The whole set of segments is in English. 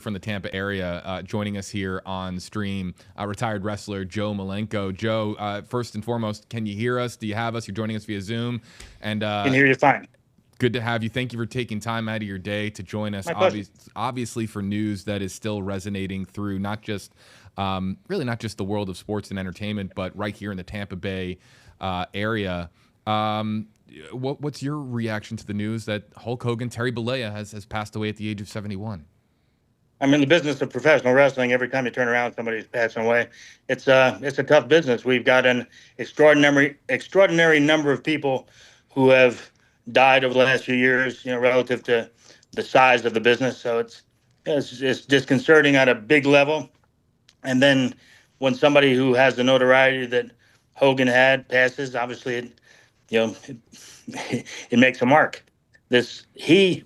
from the Tampa area, joining us here on stream, retired wrestler Joe Malenko. Joe, first and foremost, can you hear us? Do you have us? You're joining us via Zoom. And can hear you fine. Good to have you. Thank you for taking time out of your day to join us. My pleasure. Obviously for news that is still resonating through not just really not just the world of sports and entertainment, but right here in the Tampa Bay area. What's your reaction to the news that Hulk Hogan, Terry Bollea, has passed away at the age of 71? I'm in the business of professional wrestling. Every time you turn around, somebody's passing away. It's a tough business. We've got an extraordinary number of people who have died over the last few years, relative to the size of the business. So it's disconcerting at a big level. And then when somebody who has the notoriety that Hogan had passes, obviously it makes a mark. We've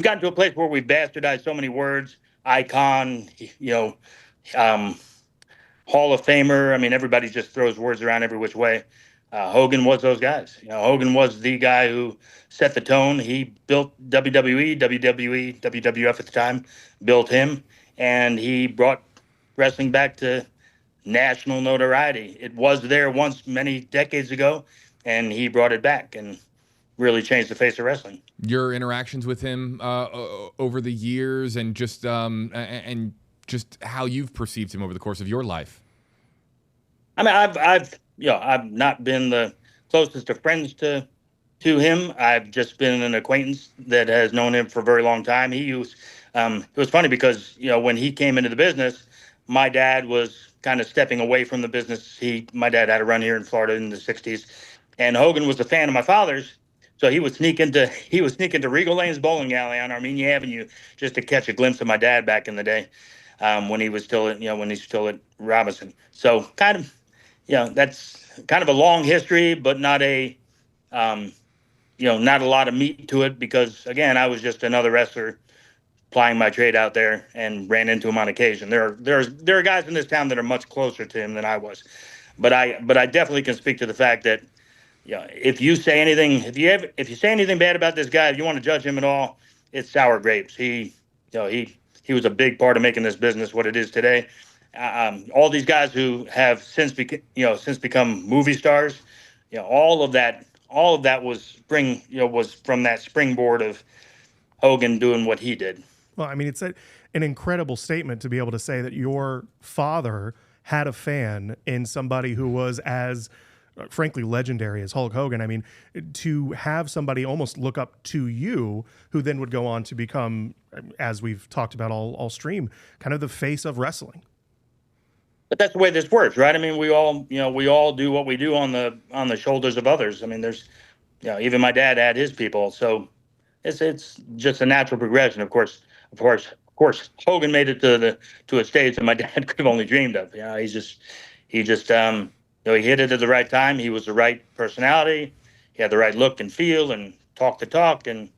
gotten to a place where we've bastardized so many words: icon, Hall of Famer. I mean, everybody just throws words around every which way. Hogan was those guys. Hogan was the guy who set the tone. He built WWE, WWF at the time, built him, and he brought wrestling back to national notoriety. It was there once many decades ago, and he brought it back and really changed the face of wrestling. Your interactions with him over the years, and just how you've perceived him over the course of your life. I mean, I've not been the closest of friends to him. I've just been an acquaintance that has known him for a very long time. It was funny because when he came into the business, my dad was kind of stepping away from the business. My dad had a run here in Florida in the '60s, and Hogan was a fan of my father's. So he would sneak into Regal Lane's bowling alley on Armenia Avenue just to catch a glimpse of my dad back in the day, when he was still at Robinson. So kind of, that's kind of a long history, but not not a lot of meat to it, because again, I was just another wrestler plying my trade out there and ran into him on occasion. There are guys in this town that are much closer to him than I was, but I definitely can speak to the fact that, if you say anything bad about this guy, if you want to judge him at all, it's sour grapes. He was a big part of making this business what it is today. All these guys who have since become movie stars, all of that was from that springboard of Hogan doing what he did. Well, I mean, it's an incredible statement to be able to say that your father had a fan in somebody who was as frankly legendary as Hulk Hogan. I mean, to have somebody almost look up to you, who then would go on to become, as we've talked about all stream, kind of the face of wrestling. But that's the way this works, right? I mean, we all do what we do on the shoulders of others. I mean, there's, even my dad had his people, so it's just a natural progression. Of course, Hogan made it to a stage that my dad could have only dreamed of. He hit it at the right time. He was the right personality. He had the right look and feel and talk the talk. And,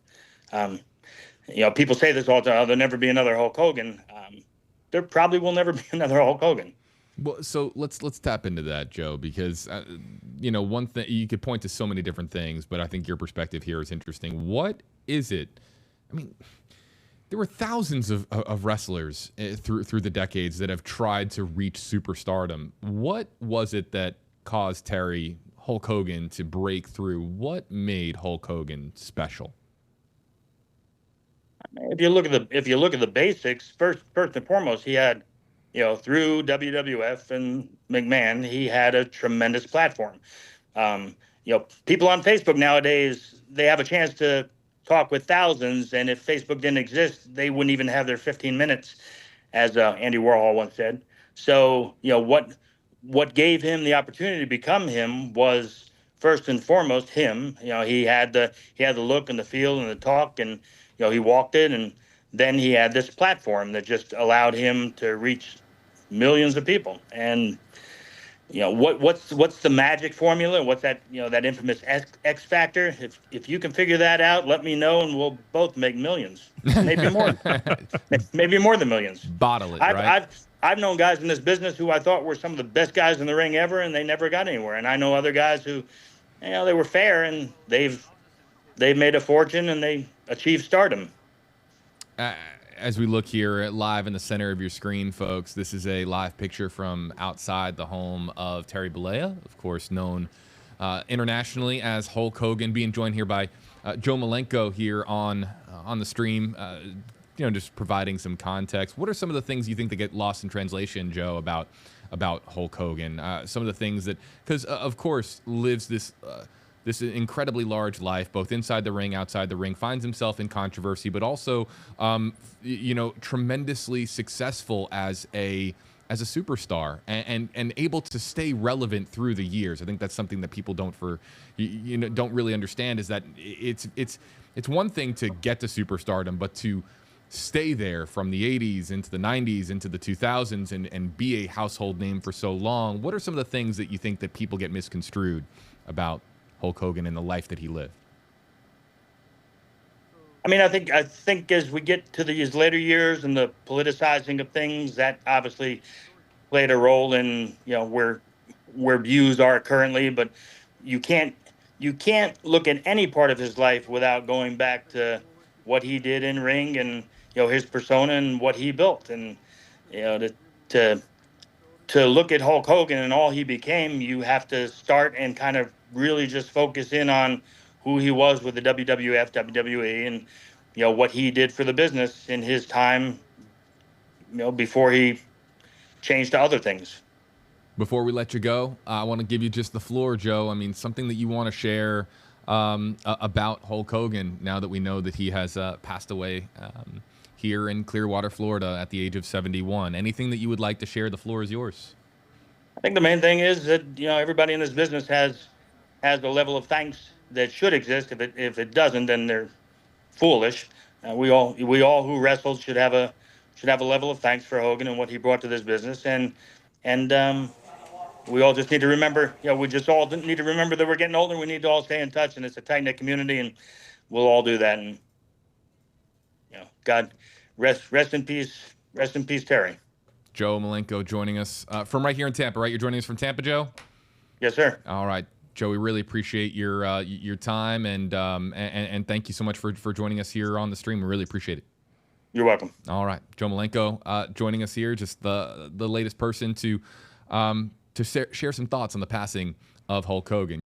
people say this all the time: there'll never be another Hulk Hogan. There probably will never be another Hulk Hogan. Well, so let's tap into that, Joe, because, one thing, you could point to so many different things, but I think your perspective here is interesting. What is it? I mean, there were thousands of wrestlers through the decades that have tried to reach superstardom. What was it that caused Hulk Hogan to break through? What made Hulk Hogan special? If you look at the basics, first and foremost, he had, through WWF and McMahon, he had a tremendous platform. People on Facebook nowadays, they have a chance to talk with thousands, and if Facebook didn't exist, they wouldn't even have their 15 minutes, as Andy Warhol once said. So, what gave him the opportunity to become him was first and foremost him. He had the look and the feel and the talk, and he walked it, and then he had this platform that just allowed him to reach millions of people. And what's the magic formula? What's that that infamous X factor? If you can figure that out, let me know, and we'll both make millions, maybe more, maybe more than millions. Bottle it, right? I've known guys in this business who I thought were some of the best guys in the ring ever, and they never got anywhere. And I know other guys who, they were fair, and they've made a fortune and they achieved stardom. as we look here at live in the center of your screen, folks, this is a live picture from outside the home of Terry Bollea, of course, known internationally as Hulk Hogan, being joined here by Joe Malenko here on the stream. Just providing some context. What are some of the things you think that get lost in translation, Joe, about Hulk Hogan? Some of the things that, because of course, lives this incredibly large life, both inside the ring, outside the ring, finds himself in controversy, but also, tremendously successful as a superstar and able to stay relevant through the years. I think that's something that people don't really understand, is that it's one thing to get to superstardom, but to stay there from the 80s into the 90s into the 2000s and be a household name for so long. What are some of the things that you think that people get misconstrued about Hulk Hogan and the life that he lived? I mean, I think as we get to these later years and the politicizing of things, that obviously played a role in, where views are currently. But you can't look at any part of his life without going back to what he did in ring and his persona and what he built. And to look at Hulk Hogan and all he became, you have to start and kind of really just focus in on who he was with the WWF, WWE, and what he did for the business in his time, before he changed to other things. Before we let you go, I want to give you just the floor, Joe. I mean, something that you want to share about Hulk Hogan, now that we know that he has passed away here in Clearwater, Florida at the age of 71. Anything that you would like to share? The floor is yours. I think the main thing is that everybody in this business has the level of thanks that should exist. If it doesn't, then they're foolish. We all who wrestled should have a level of thanks for Hogan and what he brought to this business. And we all just need to remember. We just all need to remember that we're getting older. We need to all stay in touch, and it's a tight knit community, and we'll all do that. And God rest in peace. Rest in peace, Terry. Joe Malenko joining us from right here in Tampa, right? You're joining us from Tampa, Joe? Yes, sir. All right, Joe, we really appreciate your time, and thank you so much for joining us here on the stream. We really appreciate it. You're welcome. All right, Joe Malenko joining us here, just the latest person to share some thoughts on the passing of Hulk Hogan.